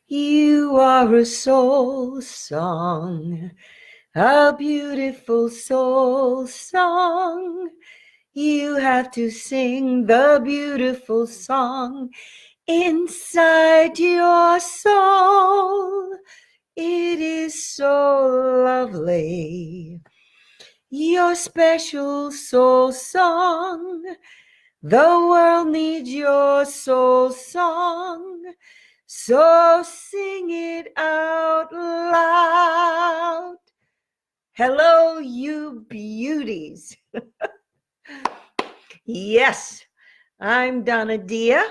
You are a soul song, a beautiful soul song. You have to sing the beautiful song inside your soul. It is so lovely. Your special soul song. The world needs your soul song. So sing it out loud. Hello, you beauties. Yes, I'm Donna Dia,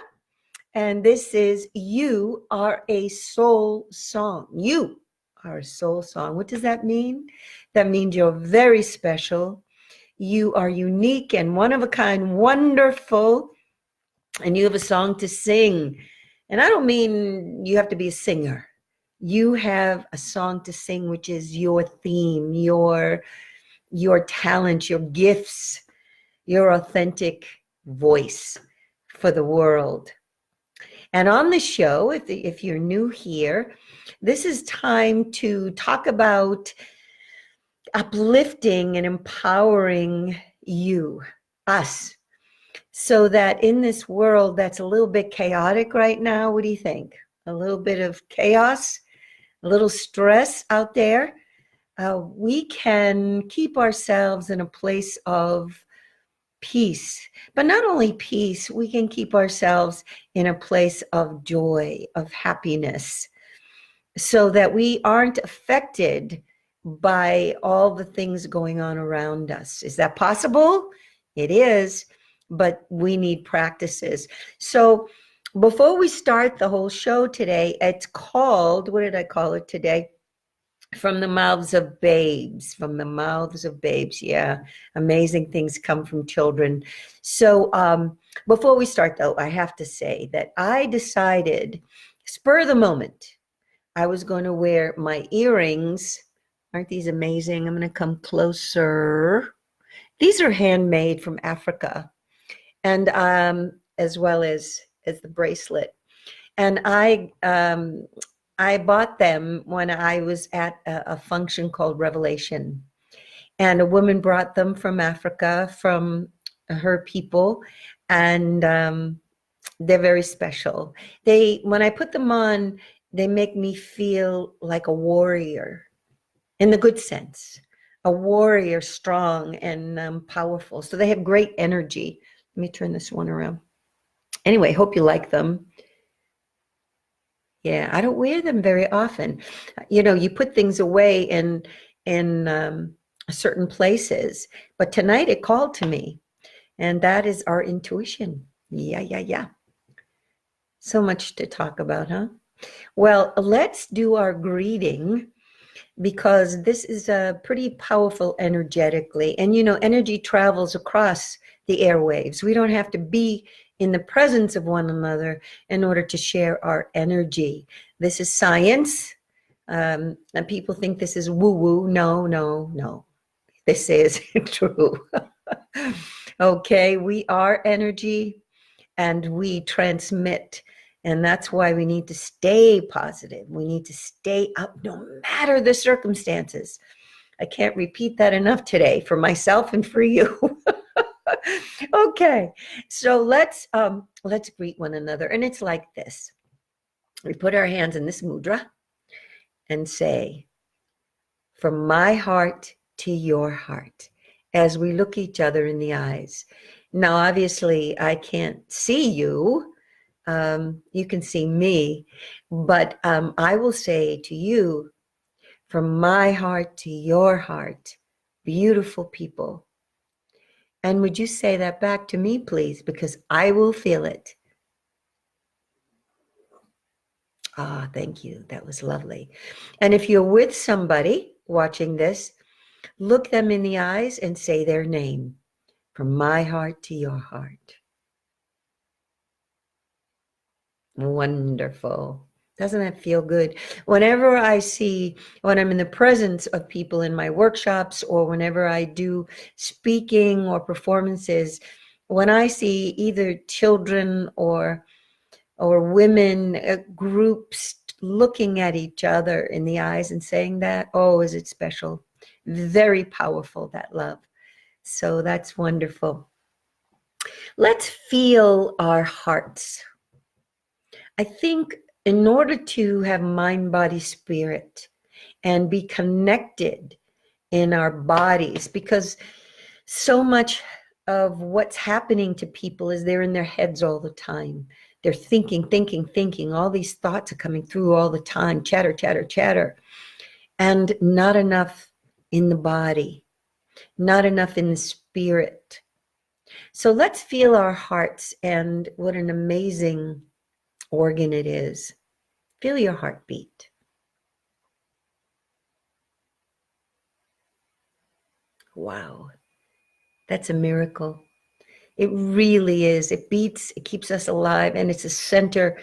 and this is You Are a Soul Song. You are a soul song. What does that mean? That means you're very special. You are unique and one of a kind, wonderful, and you have a song to sing. And I don't mean you have to be a singer. You have a song to sing, which is your theme, your talent, your gifts, your authentic voice for the world. And on the show, if you're new here, this is time to talk about uplifting and empowering you, us, so that in this world that's a little bit chaotic right now, what do you think? A little bit of chaos, a little stress out there. We can keep ourselves in a place of peace. But not only peace, we can keep ourselves in a place of joy, of happiness, so that we aren't affected by all the things going on around us. Is that possible? It is, but we need practices. So before we start the whole show today, it's called, what did I call it today? From the mouths of babes, from the mouths of babes. Yeah, amazing things come from children. So before we start, though, I have to say that I decided, spur of the moment, I was going to wear my earrings. Aren't these amazing? I'm going to come closer. These are handmade from Africa, and as well as the bracelet. And I bought them when I was at a function called Revelation. And a woman brought them from Africa, from her people. And they're very special. When I put them on, they make me feel like a warrior in the good sense, a warrior, strong and powerful. So they have great energy. Let me turn this one around. Anyway, hope you like them. Yeah, I don't wear them very often. You know, you put things away in certain places, but tonight it called to me, and that is our intuition. Yeah. So much to talk about, huh? Well, let's do our greeting, because this is pretty powerful energetically. And, you know, energy travels across the airwaves. We don't have to be in the presence of one another in order to share our energy. This is science. And people think this is woo-woo. No. This is true. Okay, we are energy and we transmit. And that's why we need to stay positive. We need to stay up no matter the circumstances. I can't repeat that enough today for myself and for you. Okay, so let's greet one another. And it's like this. We put our hands in this mudra and say, from my heart to your heart, as we look each other in the eyes. Now, obviously, I can't see you. You can see me, but I will say to you, from my heart to your heart, beautiful people. And would you say that back to me, please? Because I will feel it. Ah, thank you. That was lovely. And if you're with somebody watching this, look them in the eyes and say their name. From my heart to your heart. Wonderful. Doesn't that feel good? Whenever when I'm in the presence of people in my workshops, or whenever I do speaking or performances, when I see either children or women, groups looking at each other in the eyes and saying that, oh, is it special? Very powerful, that love. So that's wonderful. Let's feel our hearts. I think in order to have mind, body, spirit, and be connected in our bodies, because so much of what's happening to people is they're in their heads all the time. They're thinking, thinking, thinking. All these thoughts are coming through all the time. Chatter, chatter, chatter. And not enough in the body, not enough in the spirit. So let's feel our hearts and what an amazing organ it is. Feel your heartbeat. Wow, that's a miracle. It really is. It beats, it keeps us alive, and it's a center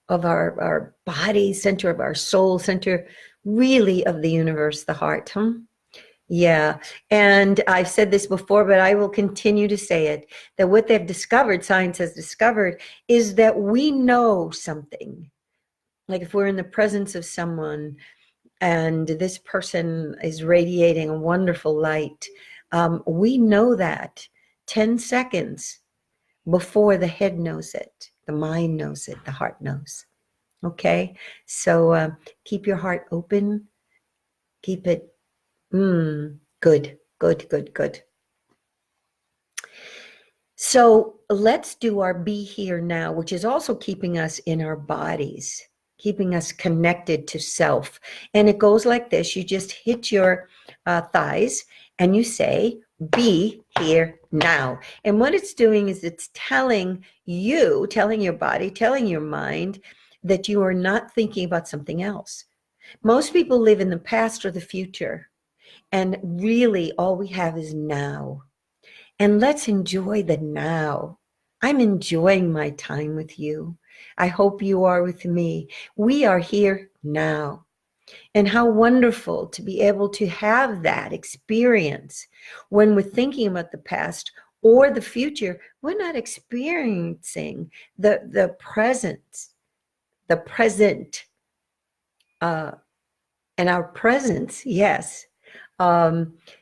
of our body, center of our soul, center really of the universe, the heart. Yeah. And I've said this before, but I will continue to say it, that what they've discovered, science has discovered, is that we know something. Like if we're in the presence of someone and this person is radiating a wonderful light, we know that 10 seconds before the head knows it, the mind knows it, the heart knows. Okay? So keep your heart open. Keep it, good, good, good, good. So let's do our be here now, which is also keeping us in our bodies, keeping us connected to self. And it goes like this. You just hit your thighs and you say, be here now. And what it's doing is it's telling you, telling your body, telling your mind that you are not thinking about something else. Most people live in the past or the future. And really all we have is now. And let's enjoy the now. I'm enjoying my time with you. I hope you are with me. We are here now. And how wonderful to be able to have that experience when we're thinking about the past or the future. We're not experiencing the present, and our presence, yes.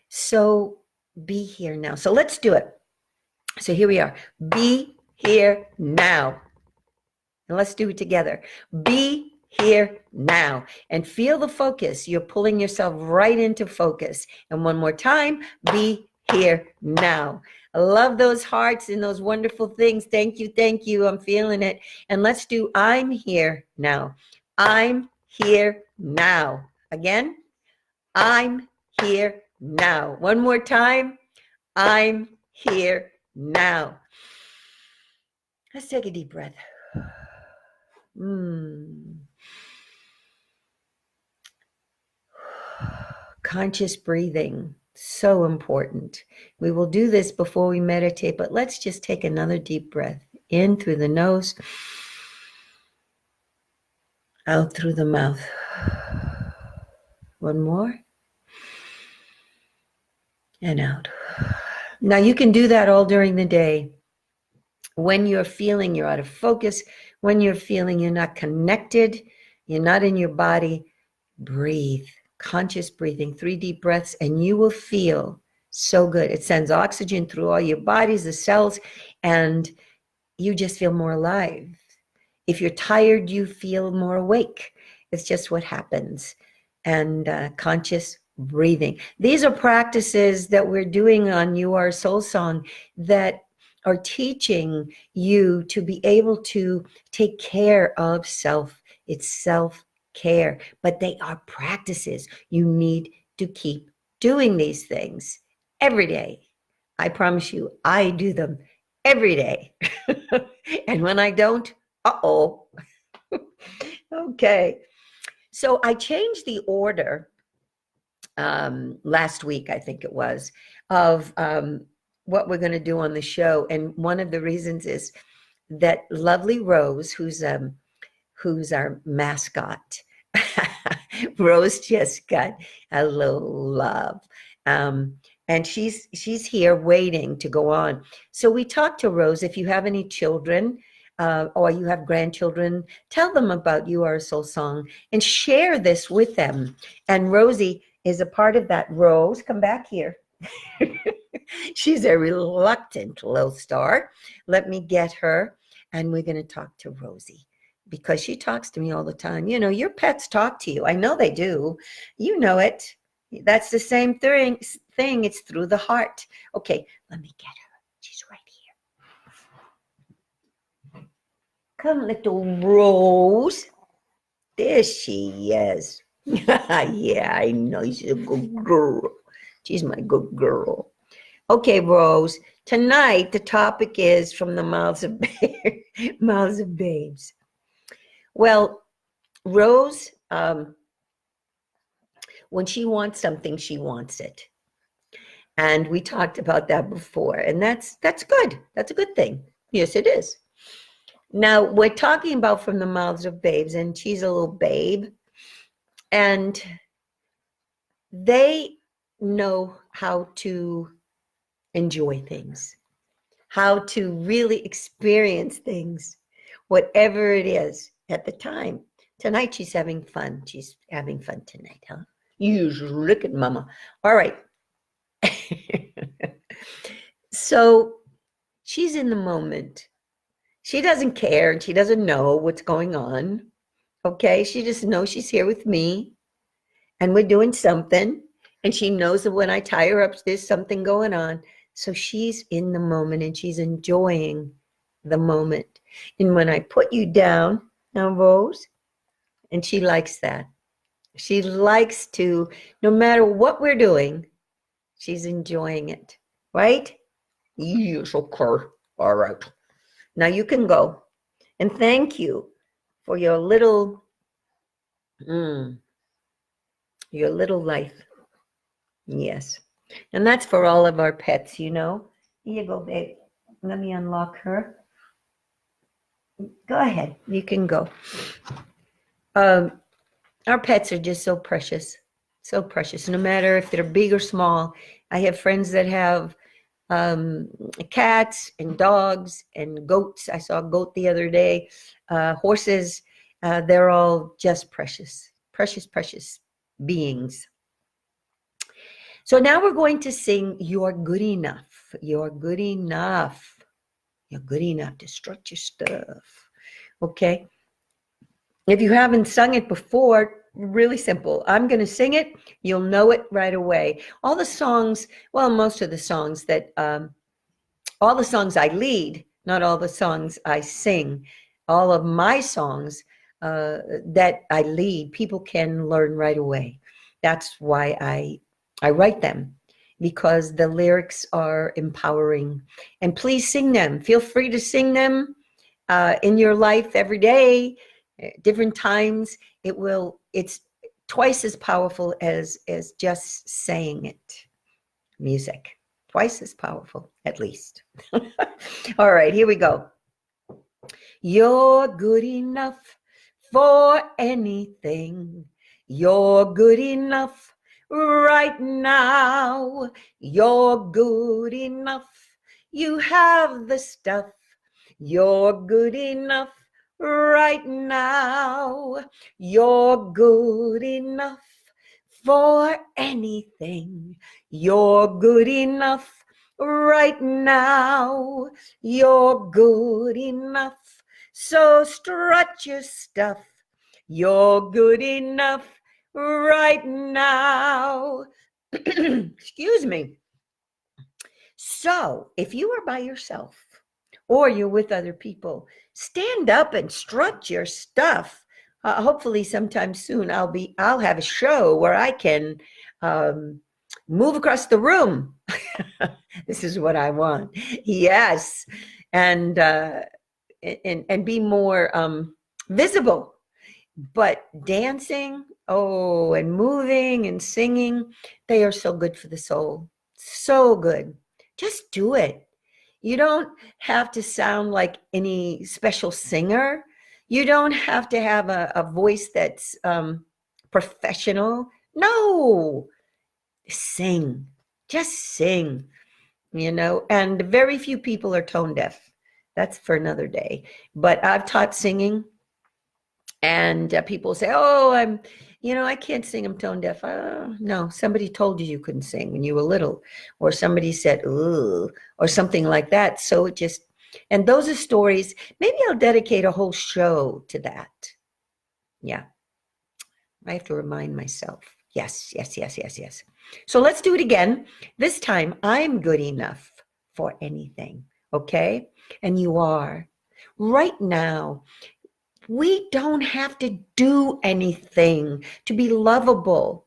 So be here now. So let's do it. So here we are. Be here now. And let's do it together. Be here now. And feel the focus. You're pulling yourself right into focus. And one more time. Be here now. I love those hearts and those wonderful things. Thank you. Thank you. I'm feeling it. And let's do I'm here now. I'm here now. Again. I'm here now. One more time. I'm here now. Let's take a deep breath. Conscious breathing, so important. We will do this before we meditate, but let's just take another deep breath. In through the nose, out through the mouth. One more. And out. Now you can do that all during the day. When you're feeling you're out of focus, when you're feeling you're not connected, you're not in your body, breathe. Conscious breathing, 3 deep breaths, and you will feel so good. It sends oxygen through all your bodies, the cells, and you just feel more alive. If you're tired, you feel more awake. It's just what happens. And conscious breathing. These are practices that we're doing on You Are Soul Song that are teaching you to be able to take care of self. It's self-care, but they are practices. You need to keep doing these things every day. I promise you, I do them every day. And when I don't, uh-oh. Okay. So I changed the order last week, I think it was, of what we're going to do on the show. And one of the reasons is that lovely Rose, who's our mascot, Rose just got a little love. And she's here waiting to go on. So we talked to Rose. If you have any children, or you have grandchildren, tell them about You Are a Soul Song and share this with them. And Rosie is a part of that. Rose, come back here. She's a reluctant little star. Let me get her, and we're going to talk to Rosie because she talks to me all the time. You know, your pets talk to you. I know they do. You know it. That's the same thing. It's through the heart. Okay, let me get her. She's right here. Come, little Rose. There she is. Yeah, I know. She's a good girl. She's my good girl. Okay, Rose. Tonight the topic is from the mouths of mouths of babes. Well, Rose, when she wants something, she wants it, and we talked about that before, and that's good. That's a good thing. Yes, it is. Now we're talking about from the mouths of babes, and she's a little babe, and they know how to enjoy things, how to really experience things, whatever it is at the time. Tonight she's having fun. She's having fun tonight, huh? You look at mama. All right. So she's in the moment. She doesn't care and she doesn't know what's going on. Okay. She just knows she's here with me and we're doing something. And she knows that when I tie her up, there's something going on. So she's in the moment and she's enjoying the moment. And when I put you down, now Rose, and she likes that. She likes to, no matter what we're doing, she's enjoying it, right? Yes, okay. All right. Now you can go. And thank you for your little life. Yes. And that's for all of our pets, you know. Here you go, babe. Let me unlock her. Go ahead. You can go. Our pets are just so precious. So precious. No matter if they're big or small. I have friends that have cats and dogs and goats. I saw a goat the other day. Horses. They're all just precious. Precious, precious beings. So now we're going to sing You're Good Enough. You're good enough. You're good enough to strut your stuff. Okay? If you haven't sung it before, really simple. I'm going to sing it. You'll know it right away. All the songs, well, most of the songs that, all the songs I lead, not all the songs I sing, all of my songs that I lead, people can learn right away. That's why I write them, because the lyrics are empowering. And please sing them. Feel free to sing them in your life every day, different times. It's twice as powerful as just saying it. Music. Twice as powerful, at least. All right, here we go. You're good enough for anything. You're good enough right now. You're good enough. You have the stuff. You're good enough right now. You're good enough for anything. You're good enough right now. You're good enough. So strut your stuff. You're good enough right now. Excuse me. So if you are by yourself or you're with other people, stand up and strut your stuff. Hopefully sometime soon I'll have a show where I can move across the room. This is what I want. Yes. And be more visible. But dancing, and moving and singing, they are so good for the soul. So good. Just do it. You don't have to sound like any special singer. You don't have to have a voice that's professional. No. Sing. Just sing, and very few people are tone deaf. That's for another day. But I've taught singing, and people say, "Oh, I can't sing. I'm tone deaf." No, somebody told you you couldn't sing when you were little, or somebody said, "Ooh," or something like that. So it just, and those are stories. Maybe I'll dedicate a whole show to that. Yeah, I have to remind myself. Yes, yes, yes, yes, yes. So let's do it again. This time, I'm good enough for anything. Okay, and you are. Right now, we don't have to do anything to be lovable.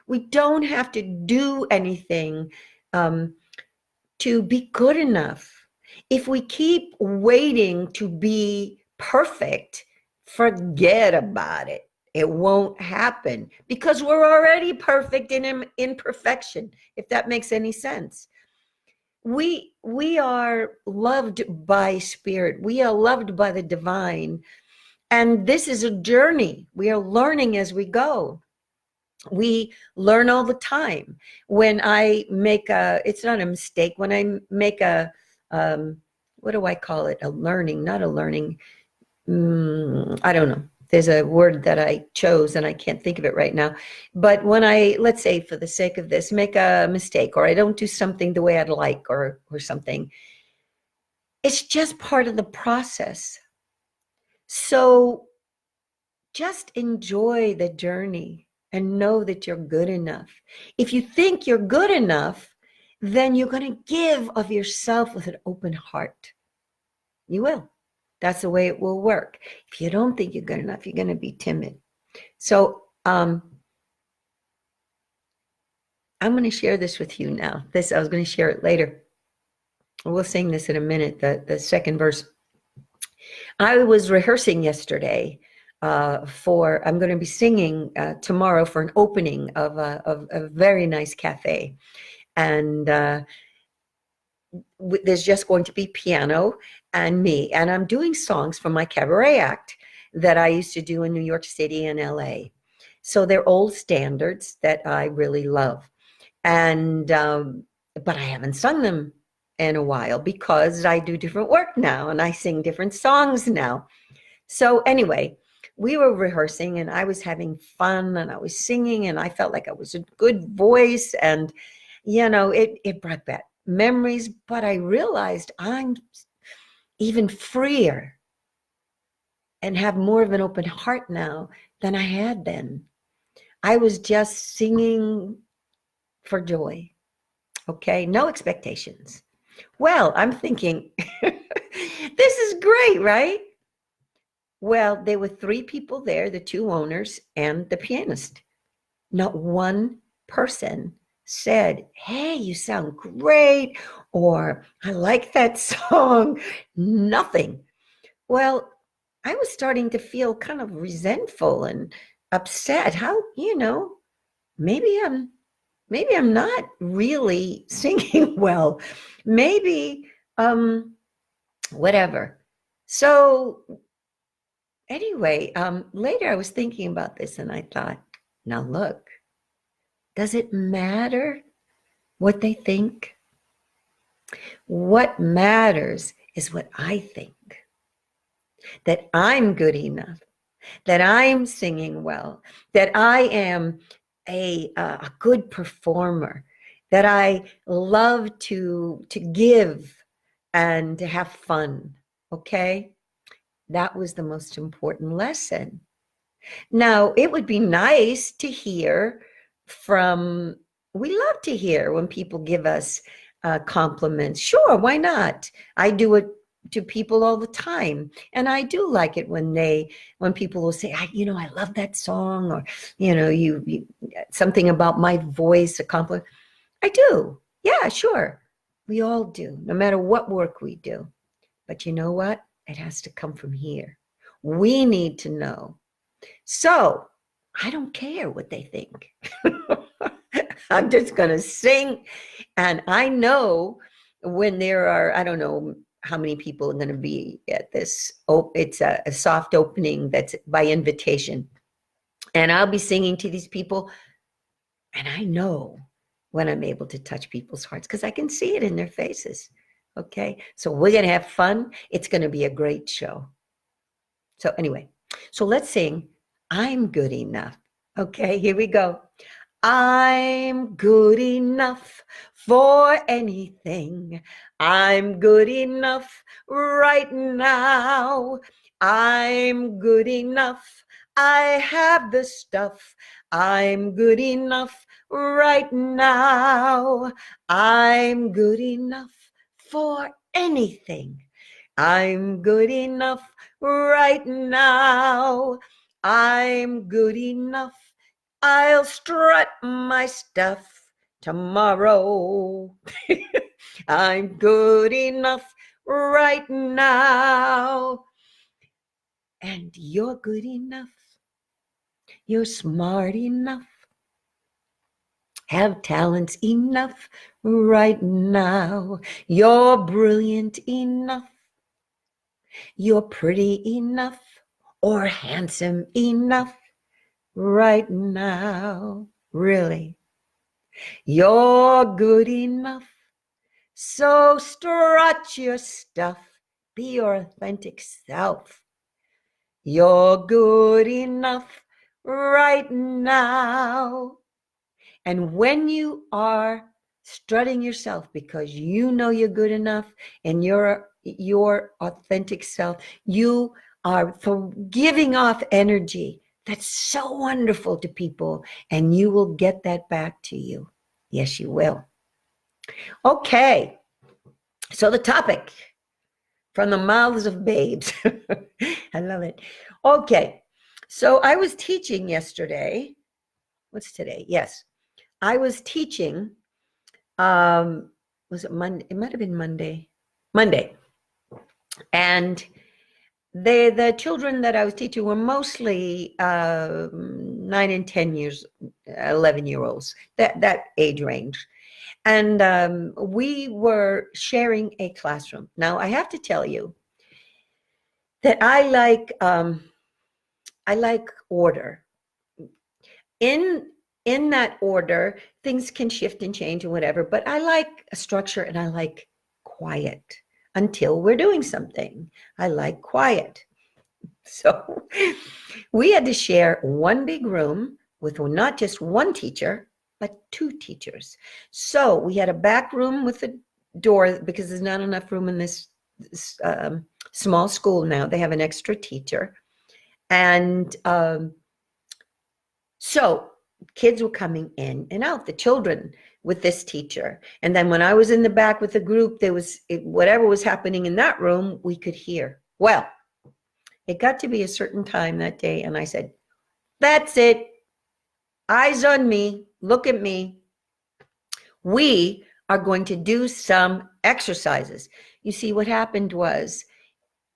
We don't have to do anything um, to be good enough. If we keep waiting to be perfect, forget about it. It won't happen because we're already perfect in imperfection, if that makes any sense. We are loved by spirit. We are loved by the divine. And this is a journey. We are learning as we go. We learn all the time. When I make it's not a mistake, when I make what do I call it? A learning, not a learning. I don't know. There's a word that I chose and I can't think of it right now. But when let's say for the sake of this, make a mistake, or I don't do something the way I'd like, or something, it's just part of the process. So just enjoy the journey and know that you're good enough. If you think you're good enough, then you're going to give of yourself with an open heart. You will. That's the way it will work. If you don't think you're good enough, you're going to be timid. So I'm going to share this with you now. I was going to share it later. We'll sing this in a minute, the second verse. I was rehearsing yesterday I'm going to be singing tomorrow for an opening of a very nice cafe. And there's just going to be piano and me. And I'm doing songs from my cabaret act that I used to do in New York City and LA. So they're old standards that I really love. And, but I haven't sung them in a while because I do different work now and I sing different songs now. So anyway, we were rehearsing and I was having fun and I was singing and I felt like I was a good voice, and it brought back memories, but I realized I'm even freer and have more of an open heart now than I had then. I was just singing for joy. Okay, no expectations. Well, I'm thinking, this is great, right? Well, there were 3 people there, the 2 owners and the pianist. Not one person said, "Hey, you sound great," or "I like that song." Nothing. Well, I was starting to feel kind of resentful and upset. How, maybe I'm not really singing well. Maybe whatever. So anyway, later I was thinking about this and I thought, now look, does it matter what they think? What matters is what I think, that I'm good enough, that I'm singing well, that I am a good performer, that I love to give and to have fun. Okay? That was the most important lesson. Now, it would be nice to hear we love to hear when people give us compliments. Sure, why not? I do it to people all the time. And I do like it when people will say, I love that song, or, you something about my voice, a compliment. I do. Yeah, sure. We all do, no matter what work we do. But you know what? It has to come from here. We need to know. So I don't care what they think. I'm just going to sing. And I know when there are, I don't know how many people are going to be at this. It's a soft opening that's by invitation. And I'll be singing to these people. And I know when I'm able to touch people's hearts because I can see it in their faces. Okay, so we're going to have fun. It's going to be a great show. So anyway, so let's sing I'm Good Enough. Okay, here we go. I'm good enough for anything. I'm good enough right now. I'm good enough. I have the stuff. I'm good enough right now. I'm good enough for anything. I'm good enough right now. I'm good enough. I'll strut my stuff tomorrow. I'm good enough right now. And you're good enough. You're smart enough. Have talents enough right now. You're brilliant enough. You're pretty enough or handsome enough right now. Really. You're good enough. So strut your stuff. Be your authentic self. You're good enough right now. And when you are strutting yourself because you know you're good enough and you're your authentic self, you are giving off energy that's so wonderful to people, and you will get that back to you. Yes, you will. Okay, so the topic from the mouths of babes. I love it. Okay, so I was teaching yesterday. What's today? Yes, I was teaching. Was it Monday? It might have been Monday. Monday. And the children that I was teaching were mostly 9 and 10 years, 11-year-olds, that age range. And we were sharing a classroom. Now, I have to tell you that I like order. In that order, things can shift and change and whatever, but I like a structure and I like quiet until we're doing something. I like quiet. So we had to share one big room with not just one teacher, but two teachers. So we had a back room with a door because there's not enough room in this small school now. They have an extra teacher. And so kids were coming in and out, the children with this teacher. And then when I was in the back with the group, there was whatever was happening in that room, we could hear. Well, it got to be a certain time that day, and I said, that's it. Eyes on me. Look at me. We are going to do some exercises. You see, what happened was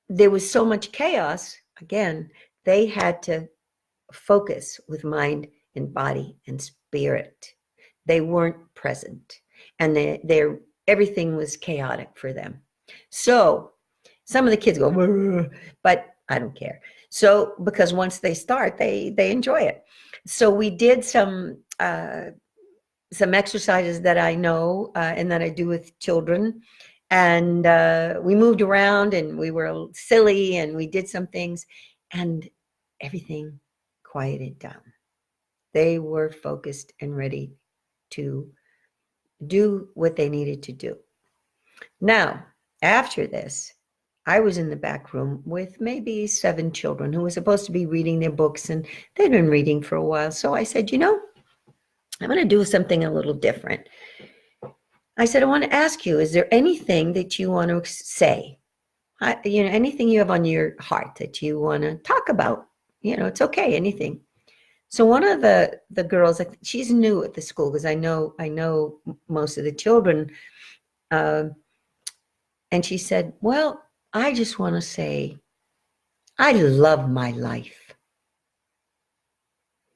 there was so much chaos. Again, they had to focus with mind and body and spirit. They weren't present, and everything was chaotic for them. So some of the kids go, but I don't care. So because once they start, they enjoy it. So we did some exercises that I know and that I do with children. And we moved around and we were silly and we did some things and everything quieted down. They were focused and ready to do what they needed to do. Now, after this, I was in the back room with maybe 7 children who were supposed to be reading their books, and they'd been reading for a while. So I said, I'm going to do something a little different. I said, I want to ask you, is there anything that you want to say? Anything you have on your heart that you want to talk about? It's okay, anything. So one of the girls, she's new at the school because I know most of the children, and she said, well, I just want to say, I love my life.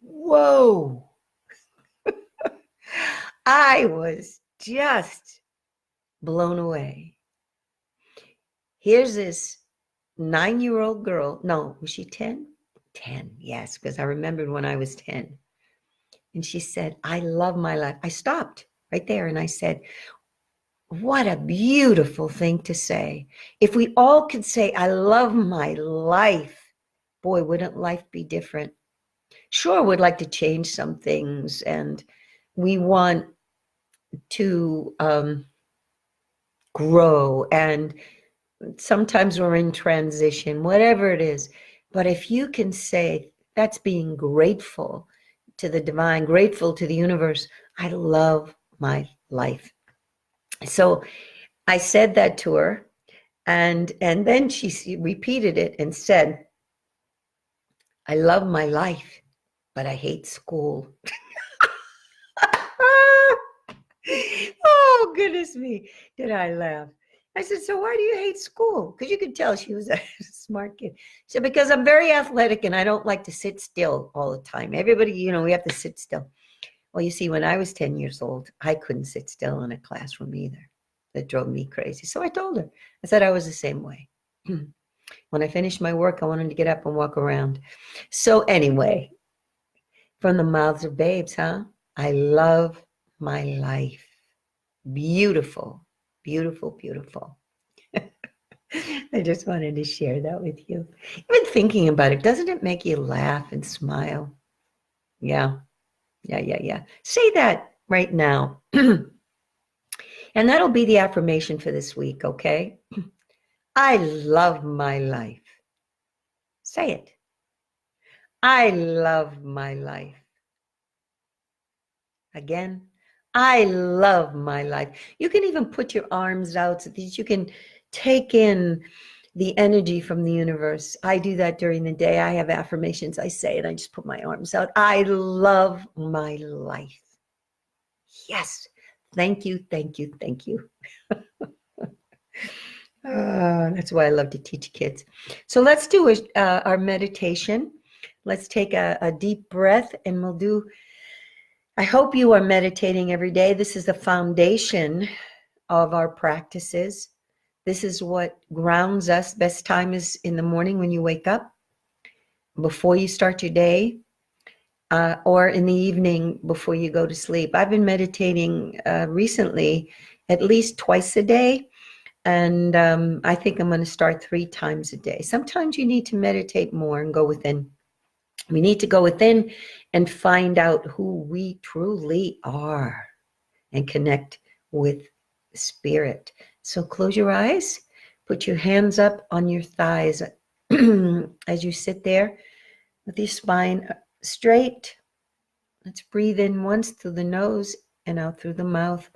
Whoa. I was just blown away. Here's this 9-year-old girl. No, was she 10? 10, yes, because I remembered when I was 10. And she said, I love my life. I stopped right there and I said, What a beautiful thing to say. If we all could say, I love my life, boy, wouldn't life be different? Sure, we'd like to change some things, and we want to grow, and sometimes we're in transition, whatever it is. But if you can say, that's being grateful to the divine, grateful to the universe, I love my life. So I said that to her, and then she repeated it and said, I love my life, but I hate school. Oh, goodness me, did I laugh. I said, so why do you hate school? Because you could tell she was a smart kid. She said, because I'm very athletic and I don't like to sit still all the time. Everybody, we have to sit still. Well, you see, when I was 10 years old, I couldn't sit still in a classroom either. That drove me crazy. So I told her, I said I was the same way. When I finished my work, I wanted to get up and walk around. So anyway, from the mouths of babes, huh? I love my life. Beautiful, beautiful, beautiful. I just wanted to share that with you. Even thinking about it, doesn't it make you laugh and smile? Yeah, yeah. Say that right now. And that'll be the affirmation for this week, okay? I love my life. Say it. I love my life. Again, I love my life. You can even put your arms out so that you can take in the energy from the universe. I do that during the day. I have affirmations. I say it. I just put my arms out. I love my life. Yes. Thank you, thank you, thank you. That's why I love to teach kids. So let's do our meditation. Let's take a deep breath, and we'll do, I hope you are meditating every day. This is the foundation of our practices. This is what grounds us. Best time is in the morning when you wake up, before you start your day, or in the evening before you go to sleep. I've been meditating recently at least twice a day. And I think I'm going to start 3 times a day. Sometimes you need to meditate more and go within. We need to go within and find out who we truly are and connect with spirit. So close your eyes, put your hands up on your thighs as you sit there with your spine straight. Let's breathe in once through the nose and out through the mouth.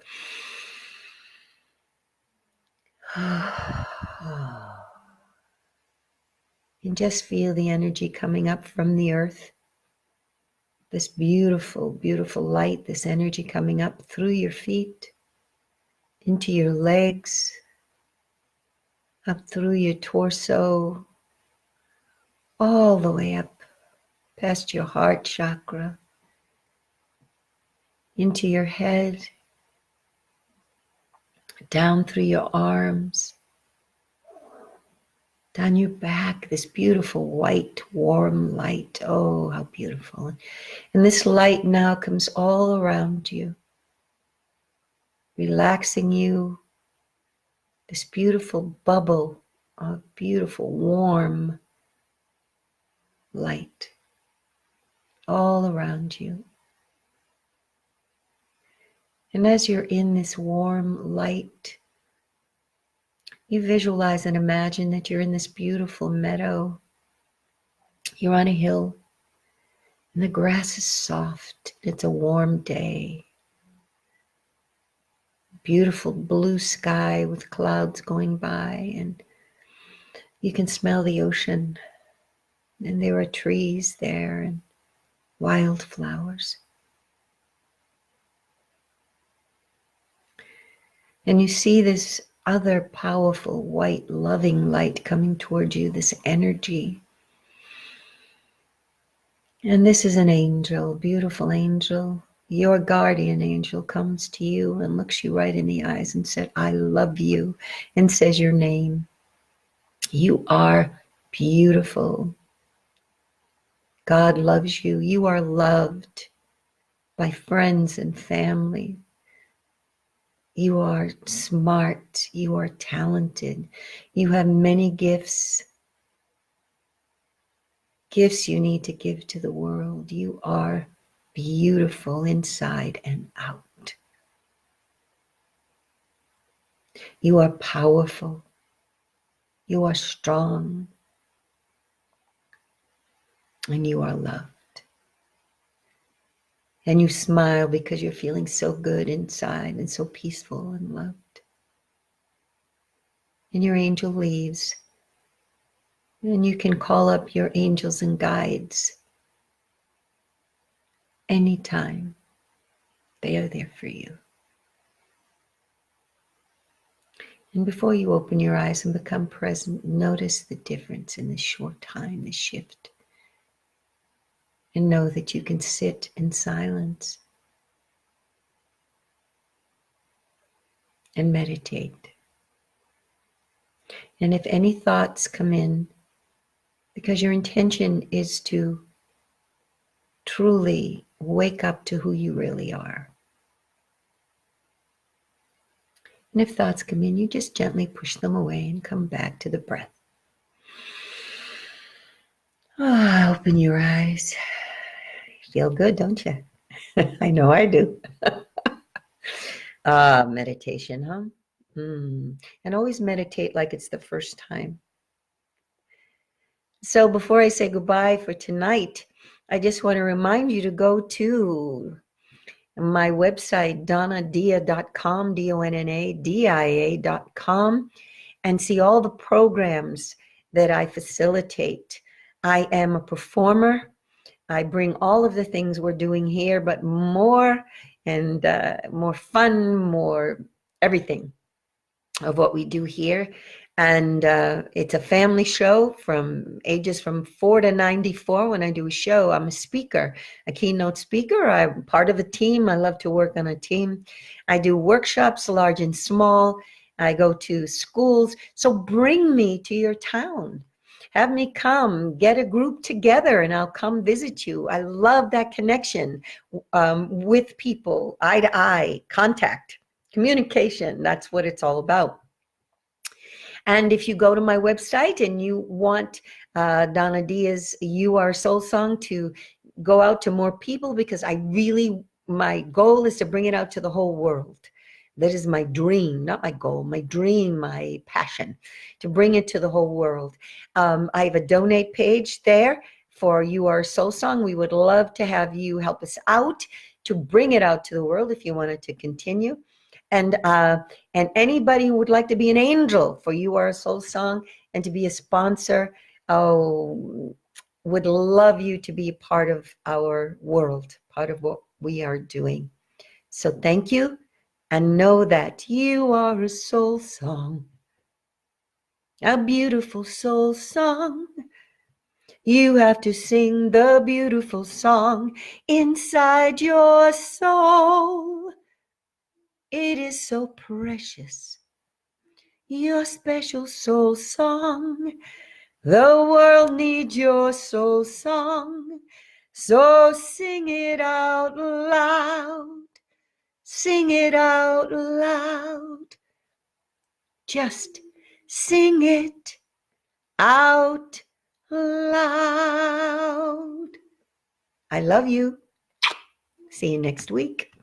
And just feel the energy coming up from the earth. This beautiful, beautiful light, this energy coming up through your feet, into your legs, up through your torso, all the way up past your heart chakra, into your head, down through your arms, down your back, this beautiful white, warm light. Oh, how beautiful. And this light now comes all around you, relaxing you, this beautiful bubble of beautiful, warm light all around you. And as you're in this warm light, you visualize and imagine that you're in this beautiful meadow. You're on a hill, and the grass is soft. It's a warm day. Beautiful blue sky with clouds going by, and you can smell the ocean. And there are trees there and wildflowers. And you see this other powerful white loving light coming toward you, this energy. And this is an angel, beautiful angel. Your guardian angel comes to you and looks you right in the eyes and said, I love you, and says your name. You are beautiful. God loves you. You are loved by friends and family. You are smart. You are talented. You have many gifts. Gifts you need to give to the world. You are beautiful inside and out. You are powerful. You are strong. And you are loved. And you smile because you're feeling so good inside and so peaceful and loved. And your angel leaves. And you can call up your angels and guides anytime. They are there for you. And before you open your eyes and become present, notice the difference in this short time, the shift. And know that you can sit in silence and meditate. And if any thoughts come in, because your intention is to truly wake up to who you really are. And if thoughts come in, you just gently push them away and come back to the breath. Open your eyes. Feel good, don't you? I know I do. Meditation, huh? And always meditate like it's the first time. So before I say goodbye for tonight, I just want to remind you to go to my website, donnadia.com, DONNADIA.com, and see all the programs that I facilitate. I am a performer. I bring all of the things we're doing here, but more and more fun, more everything of what we do here. And it's a family show from ages from 4 to 94. When I do a show, I'm a speaker, a keynote speaker. I'm part of a team. I love to work on a team. I do workshops, large and small. I go to schools. So bring me to your town. Have me come, get a group together, and I'll come visit you. I love that connection with people, eye to eye, contact, communication. That's what it's all about. And if you go to my website and you want Donna Dia's You Are Soul Song to go out to more people, because my goal is to bring it out to the whole world. That is my dream, not my goal, my dream, my passion, to bring it to the whole world. I have a donate page there for You Are Soul Song. We would love to have you help us out to bring it out to the world if you wanted to continue. And anybody who would like to be an angel for You Are a Soul Song and to be a sponsor, would love you to be part of our world, part of what we are doing. So thank you, and know that you are a soul song, a beautiful soul song. You have to sing the beautiful song inside your soul. It is so precious. Your special soul song. The world needs your soul song. So sing it out loud. Sing it out loud. Just sing it out loud. I love you. See you next week.